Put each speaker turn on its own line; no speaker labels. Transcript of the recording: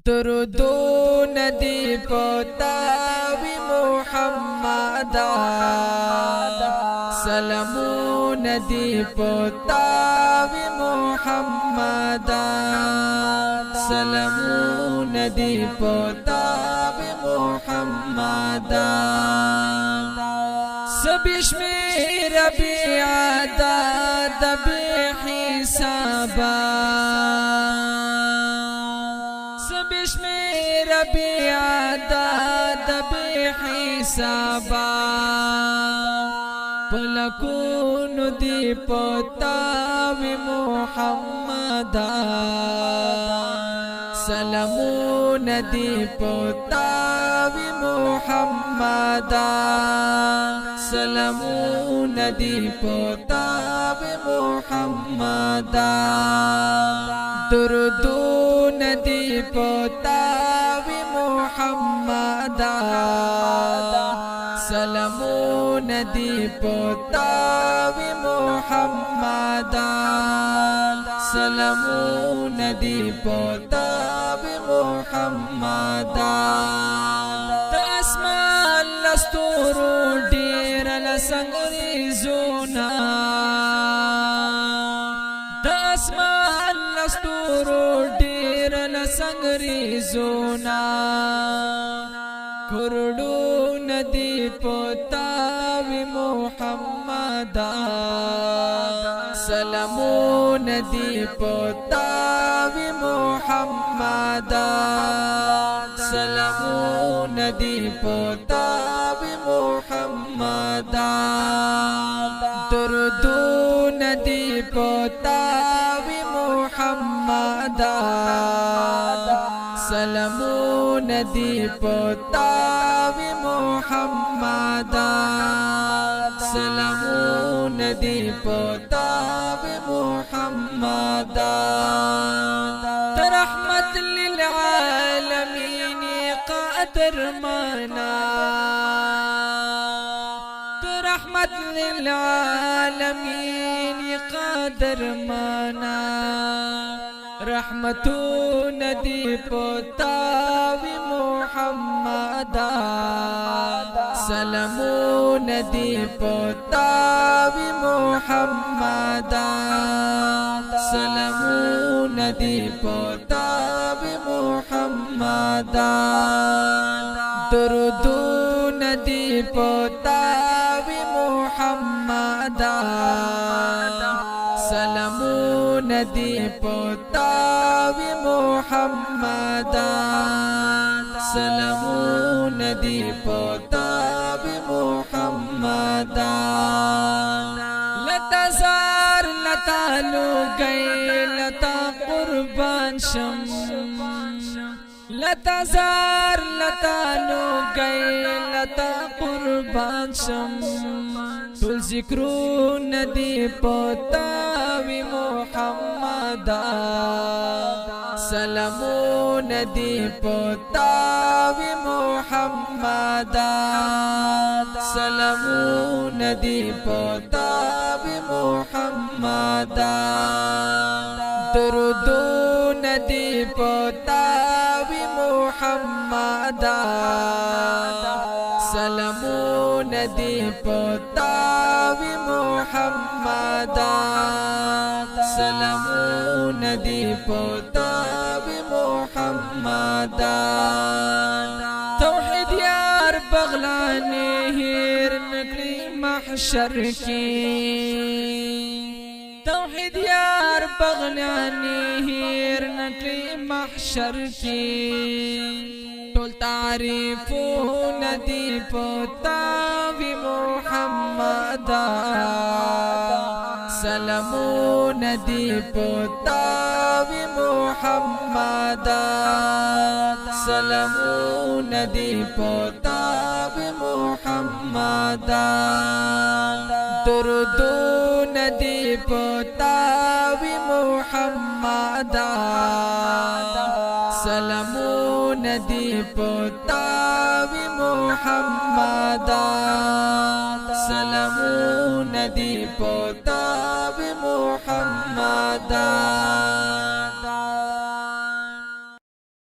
درودون دی پتاوی محمد سلامون دی پتاوی محمد سلامون دی پتاوی محمد سبیش میرا بیعداد بی حسابا سبیش میرا بیعداد بی حسابا پلکون دی پتاوی محمد سلامون دی پتاوی محمد سلامون دی پتاوی محمد درودون دی پتاوی محمد سلامون دی پتاوی محمد سلامون دی پتاوی محمد اسمان لستورو ډیر لسنګري زونا اسمان لستورو ډیر لسنګري زونا کورډو ندی پتاوی محمد سلامون دی پتاوی محمد سلامون دی پتاوی محمد درودون دی پتاوی محمد سلامون دی پتاوی محمد سلامون دی پتاوی محمد رحمت للعالمین قادر منا رحمت للعالمین قادر منا رحمتون دی پتاوی محمد سلامون دی پتاوی محمد سلامون دی پتاوی محمد درودون دی پتاوی محمد سلامون دی پتاوی محمد سلامون دی پتاوی محمد لتا زار لتا لوگئی لتا قربان شم لتا زار لتا لوگئی لتا قربان شم تل ذکرون دی پتاوی محمد سلامون دی پتاوی محمد سلامون دی پتاوی محمد درودون دی پتاوی محمد سلامون دی پتاوی محمد سلامون دی پتاوی محمد توحید یار بغلانی هیر نکلی محشر کی توحید یار بغلانی هیر نکلی محشر کی ټول تعریفون دی پتاوی محمد سلامون دی پتاوی محمد سلامون دی پتاوی محمد درودون دی پتاوی محمد سلامون دی پتاوی محمد سلامون دی پتاوی محمد